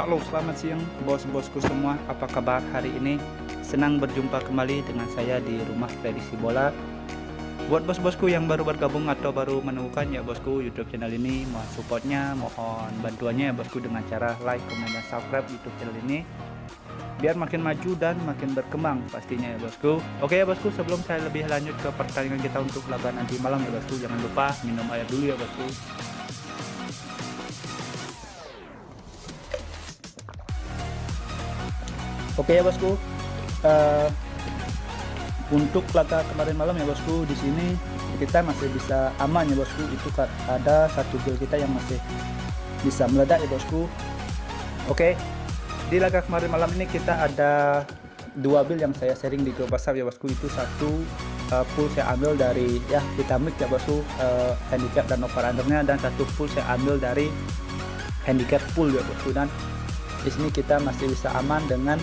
Halo, selamat siang bos-bosku semua. Apa kabar hari ini? Senang berjumpa kembali dengan saya di Rumah Prediksi Bola. Buat bos-bosku yang baru bergabung atau baru menemukan ya bosku YouTube channel ini, mohon supportnya, mohon bantuannya ya bosku dengan cara like, komen, dan subscribe YouTube channel ini biar makin maju dan makin berkembang pastinya ya bosku. Oke ya bosku, sebelum saya lebih lanjut ke pertandingan kita untuk laga nanti malam ya bosku, jangan lupa minum air dulu ya bosku. Oke ya bosku, untuk laga kemarin malam ya bosku, di sini kita masih bisa aman ya bosku. Itu ada satu gol kita yang masih bisa meledak ya bosku. Oke, di laga kemarin malam ini kita ada dua build yang saya sharing di grup WhatsApp ya bosku. Itu satu full saya ambil dari ya Vitamix ya bosku, handicap dan over undernya, dan satu full saya ambil dari handicap full ya bosku. Dan di sini kita masih bisa aman dengan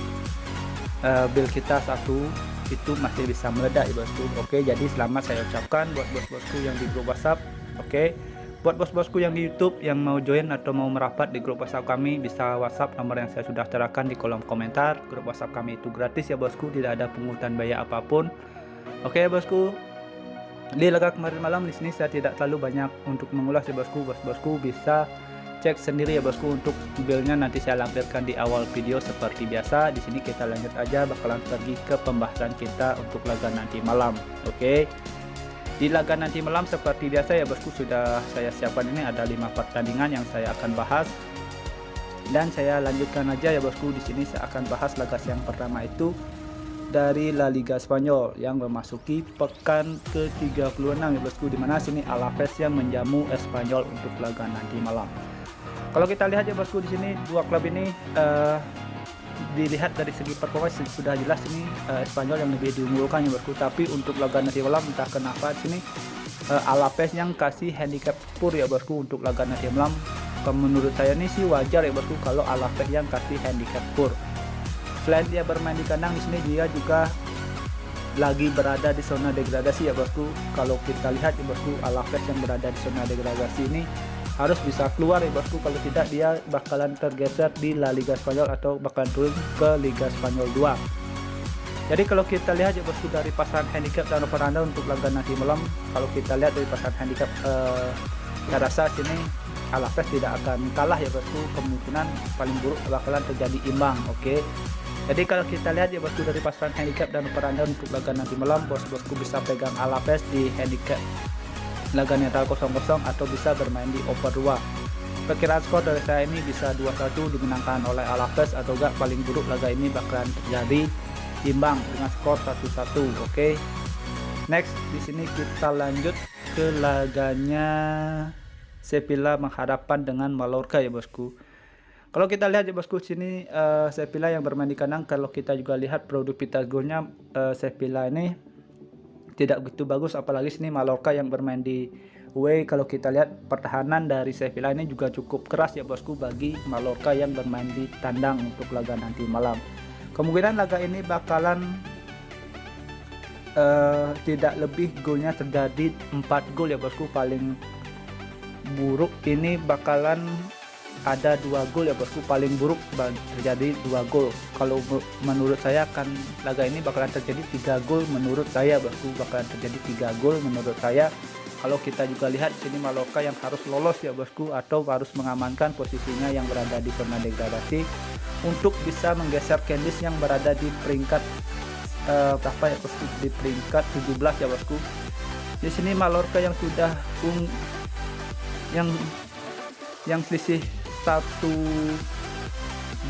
build kita satu itu masih bisa meledak ya bosku. Oke, jadi selamat saya ucapkan buat bos-bosku yang di grup WhatsApp. Oke, buat bos-bosku yang di YouTube yang mau join atau mau merapat di grup WhatsApp kami, bisa WhatsApp nomor yang saya sudah serahkan di kolom komentar. Grup WhatsApp kami itu gratis ya bosku, tidak ada pungutan biaya apapun. Oke ya bosku, di laga kemarin malam di sini saya tidak terlalu banyak untuk mengulas ya bosku. Bos-bosku bisa cek sendiri ya bosku. Untuk buildnya nanti saya lampirkan di awal video seperti biasa. Di sini kita lanjut aja, bakalan pergi ke pembahasan kita untuk laga nanti malam. Oke, di laga nanti malam seperti biasa ya bosku, sudah saya siapkan ini ada 5 pertandingan yang saya akan bahas, dan saya lanjutkan aja ya bosku. Di sini saya akan bahas laga yang pertama itu dari La Liga Spanyol yang memasuki pekan ke-36 ya bosku, dimana sini Alaves yang menjamu Espanyol untuk laga nanti malam. Kalau kita lihat ya bosku, di sini dua klub ini dilihat dari segi performa sudah jelas ini Espanyol yang lebih diunggulkan ya bosku. Tapi untuk laga nanti malam entah kenapa di sini Alaves yang kasih handicap pur ya bosku untuk laga nanti malam. Menurut saya ini sih wajar ya bosku kalau Alaves yang kasih handicap pur. Selain dia bermain di kandang, di sini dia juga lagi berada di zona degradasi ya bosku. Kalau kita lihat ya bosku, Alaves yang berada di zona degradasi ini harus bisa keluar ya bosku, kalau tidak dia bakalan tergeser di La Liga Spanyol atau bakalan turun ke Liga Spanyol 2. Jadi kalau kita lihat ya bosku dari pasangan handicap dan over under untuk laga nanti malam, kalau kita lihat dari pasangan handicap saya rasa sini Alaves tidak akan kalah ya bosku, kemungkinan paling buruk bakalan terjadi imbang. Oke, jadi kalau kita lihat ya bosku dari pasangan handicap dan over under untuk laga nanti malam, bosku bisa pegang Alaves di handicap laga netral 0-0 atau bisa bermain di over 2. Perkiraan skor dari saya ini bisa 2-1 dimenangkan oleh Alaves, atau enggak paling buruk laga ini bakalan terjadi imbang dengan skor 1-1. Oke. Next, di sini kita lanjut ke laganya Sevilla menghadapkan dengan Mallorca ya bosku. Kalau kita lihat ya bosku, sini Sevilla yang bermain di kandang, kalau kita juga lihat produktivitas golnya Sevilla ini tidak begitu bagus, apalagi sini Mallorca yang bermain di away. Kalau kita lihat pertahanan dari Sevilla ini juga cukup keras ya bosku bagi Mallorca yang bermain di tandang untuk laga nanti malam. Kemungkinan laga ini bakalan tidak lebih golnya terjadi 4 gol ya bosku. Paling buruk ini bakalan ada 2 gol ya bosku, paling buruk terjadi 2 gol. Kalau menurut saya kan laga ini bakalan terjadi 3 gol menurut saya bosku, bakalan terjadi 3 gol menurut saya. Kalau kita juga lihat sini Mallorca yang harus lolos ya bosku, atau harus mengamankan posisinya yang berada di zona degradasi untuk bisa menggeser Candice yang berada di peringkat berapa ya bosku, di peringkat 17 ya bosku. Di sini Mallorca yang sudah yang selisih 1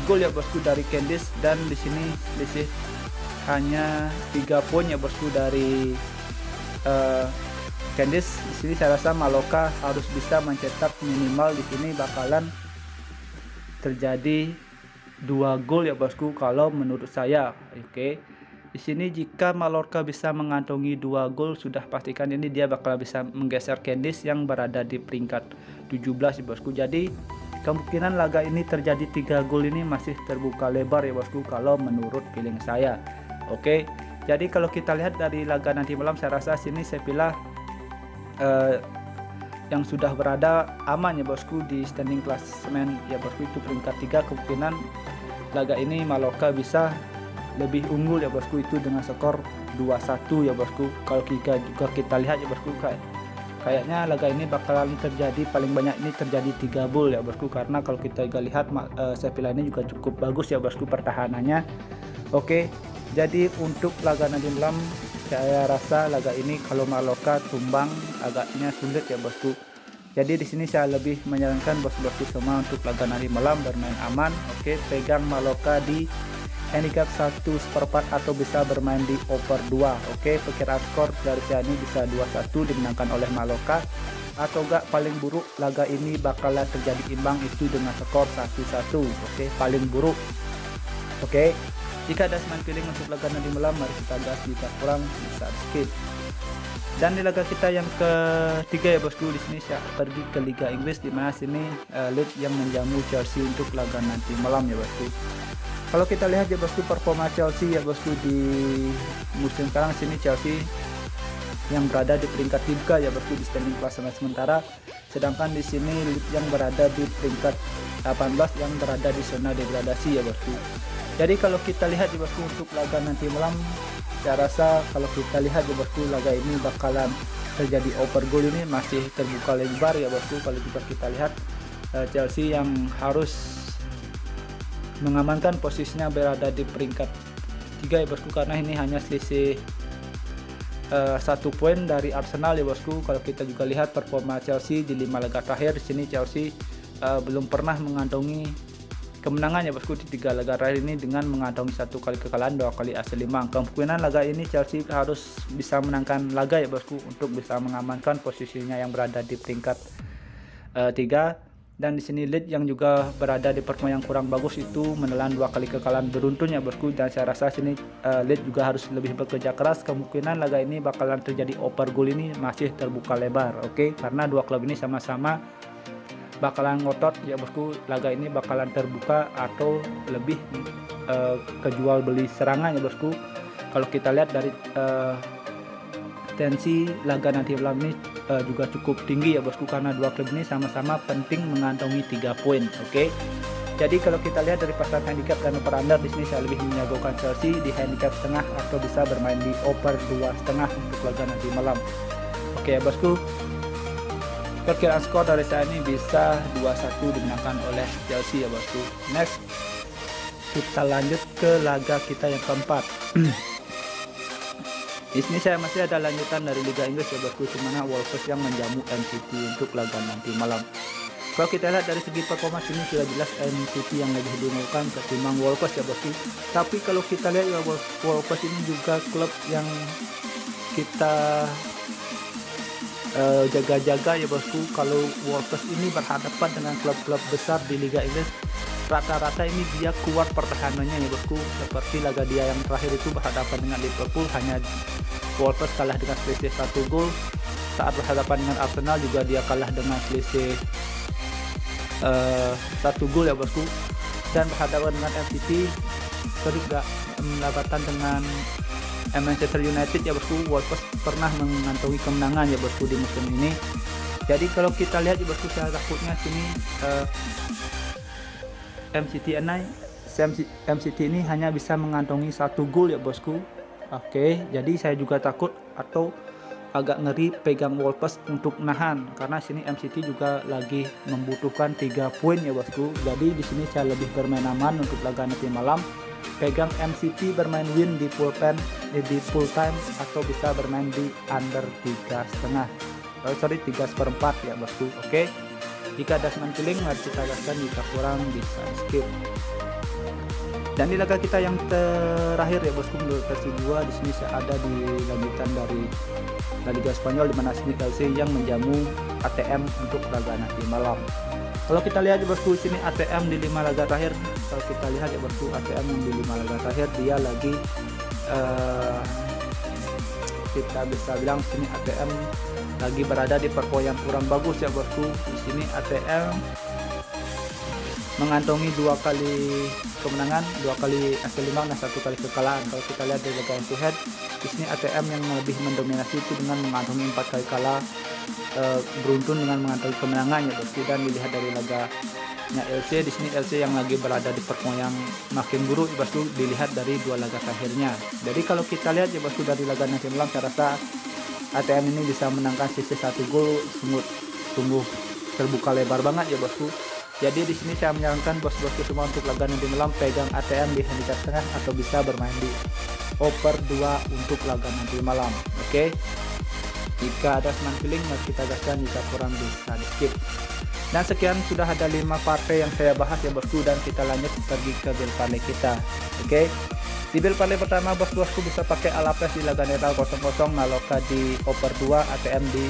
gol ya bosku dari Candice, dan di sini selisih hanya 3 poin ya bosku dari Candice. Di sini saya rasa Mallorca harus bisa mencetak minimal, di sini bakalan terjadi 2 gol ya bosku kalau menurut saya. Oke. Di sini jika Mallorca bisa mengantongi 2 gol, sudah pastikan ini dia bakal bisa menggeser Candice yang berada di peringkat 17 ya bosku. Jadi kemungkinan laga ini terjadi 3 gol ini masih terbuka lebar ya bosku kalau menurut feeling saya. Oke, jadi kalau kita lihat dari laga nanti malam, saya rasa sini Sevilla yang sudah berada aman ya bosku di standing klasemen ya bosku, itu peringkat 3. Kemungkinan laga ini Mallorca bisa lebih unggul ya bosku, itu dengan skor 2-1 ya bosku. Kalau kita lihat ya bosku, kayaknya laga ini bakalan terjadi paling banyak ini terjadi 3 gol ya bosku, karena kalau kita lihat Sevilla ini juga cukup bagus ya bosku pertahanannya. Oke, jadi untuk laga nanti malam saya rasa laga ini kalau Mallorca tumbang agaknya sulit ya bosku. Jadi di sini saya lebih menyarankan bos-bosku semua untuk laga nanti malam bermain aman. Oke, pegang Mallorca di handicap 1/4 atau bisa bermain di over 2. Oke, perkiraan skor dari saya ini bisa 2-1 dimenangkan oleh Mallorca, atau enggak paling buruk laga ini bakalan terjadi imbang, itu dengan skor 1-1. Oke, paling buruk. Oke, jika ada semen feeling untuk laga nanti malam, mari kita gas, jika kurang bisa skip. Dan di laga kita yang ketiga ya bosku, di sini saya pergi ke Liga Inggris, di mana sini Leeds yang menjamu Chelsea untuk laga nanti malam ya bosku. Kalau kita lihat ya bosku performa Chelsea ya bosku di musim sekarang, sini Chelsea yang berada di peringkat 3 ya bosku di standing klasemen sementara, sedangkan di sini Leeds yang berada di peringkat 18 yang berada di zona degradasi ya bosku. Jadi kalau kita lihat ya bosku untuk laga nanti malam, saya rasa kalau kita lihat ya bosku laga ini bakalan terjadi over goal, ini masih terbuka lebar ya bosku. Kalau juga kita lihat Chelsea yang harus mengamankan posisinya berada di peringkat 3 ya bosku, karena ini hanya selisih 1 poin dari Arsenal ya bosku. Kalau kita juga lihat performa Chelsea di 5 laga terakhir, di sini Chelsea belum pernah mengantongi kemenangan ya bosku di 3 laga terakhir ini, dengan mengantongi 1 kali kekalahan, 2 kali hasil imbang. Kemungkinan laga ini Chelsea harus bisa menangkan laga ya bosku untuk bisa mengamankan posisinya yang berada di peringkat 3. Dan di sini Leeds yang juga berada di performa yang kurang bagus, itu menelan 2 kali kekalahan beruntun ya bosku, dan saya rasa sini Leeds juga harus lebih bekerja keras. Kemungkinan laga ini bakalan terjadi over goal, ini masih terbuka lebar. Oke, karena dua klub ini sama-sama bakalan ngotot ya bosku, laga ini bakalan terbuka atau lebih kejual beli serangan ya bosku. Kalau kita lihat dari tensi laga nanti malam ini juga cukup tinggi ya bosku, karena dua klub ini sama-sama penting mengantongi 3 poin. Oke, jadi kalau kita lihat dari pasar handicap dan over under, di sini saya lebih menjagokan Chelsea di handicap setengah atau bisa bermain di over 2,5 untuk laga nanti malam. Oke ya bosku, perkiraan skor dari saya ini bisa 2-1 dimenangkan oleh Chelsea ya bosku. Next, kita lanjut ke laga kita yang keempat. Di sini saya masih ada lanjutan dari Liga Inggris ya bosku, di mana Wolves yang menjamu MCT untuk laga nanti malam. Kalau kita lihat dari segi performa sini sudah jelas MCT yang lebih diunggulkan ketimbang Wolves ya bosku. Tapi kalau kita lihat ya Wolves ini juga klub yang kita jaga-jaga ya bosku. Kalau Wolves ini berhadapan dengan klub-klub besar di Liga Inggris, rata-rata ini dia kuat pertahanannya ya bosku. Seperti laga dia yang terakhir itu berhadapan dengan Liverpool, hanya Wolves kalah dengan selisih 1 gol. Saat berhadapan dengan Arsenal juga dia kalah dengan selisih 1 gol ya bosku. Dan berhadapan dengan MCT juga mendapatkan dengan Manchester United ya bosku, Wolves pernah mengantongi kemenangan ya bosku di musim ini. Jadi kalau kita lihat ya bosku, saya takutnya sini MCT ini hanya bisa mengantongi 1 gol ya bosku. Oke, jadi saya juga takut atau agak ngeri pegang Wolves untuk nahan, karena sini MCT juga lagi membutuhkan 3 poin ya bosku. Jadi di sini saya lebih bermain aman untuk laga nanti malam, pegang MCT bermain win di full time atau bisa bermain di under 3,5. 3/4 ya bosku. Oke, jika ada semen feeling mari kita gaskan, jika kurang bisa skip. Dan di laga kita yang terakhir ya bosku, menurut versi 2, di sini saya ada di lanjutan dari La Liga Spanyol, di mana sini Chelsea yang menjamu ATM untuk laga nanti malam. Kalau kita lihat ya bosku, sini ATM di 5 laga terakhir, kalau kita lihat ya bosku, ATM yang di 5 laga terakhir dia lagi kita bisa bilang sini ATM lagi berada di performa yang kurang bagus ya bosku. Di sini ATM mengantongi 2 kali kemenangan, 2 kali hasil imbang dan 1 kali kekalahan. Kalau kita lihat dari laga head to head, di sini ATM yang lebih mendominasi itu dengan mengantongi 4 kali kalah, beruntun dengan mengantongi kemenangan ya bosku. Dan dilihat dari laganya LC, di sini LC yang lagi berada di performa yang makin buruk ya bosku, dilihat dari 2 laga terakhirnya. Jadi kalau kita lihat ya bosku dari laga nanti malam, saya rasa ATM ini bisa menangkan sisi 1 gol, sungguh terbuka lebar banget ya bosku. Jadi di sini saya menyarankan bos-bosku semua untuk laga nanti malam pegang ATM di handicap tengah atau bisa bermain di over 2 untuk laga nanti malam. Oke. Jika ada senang feeling mari kita gaskan, jika kurang bisa di skip. Dan sekian sudah ada 5 partai yang saya bahas ya bosku, dan kita lanjut pergi ke build parlay kita. Oke. Di build parlay pertama bos-bosku bisa pakai Alaves di laga netral 0-0, Maloka di over 2, ATM di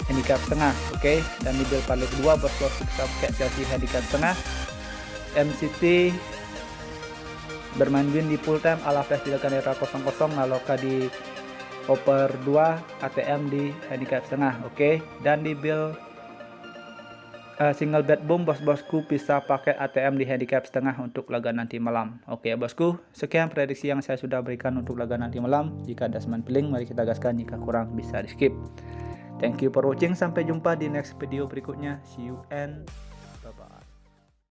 handicap tengah. Oke. Dan di build parlay kedua bos-bosku bisa pakai Chelsea handicap tengah, MCT bermain win di full time, Alaves di laga netral 0-0, Maloka di over 2, ATM di handicap tengah. Oke. Dan di build single bet boom bos-bosku bisa pakai ATM di handicap setengah untuk laga nanti malam. Oke ya bosku, sekian prediksi yang saya sudah berikan untuk laga nanti malam. Jika ada seman feeling mari kita gaskan, jika kurang bisa di skip. Thank you for watching, sampai jumpa di next video berikutnya. See you and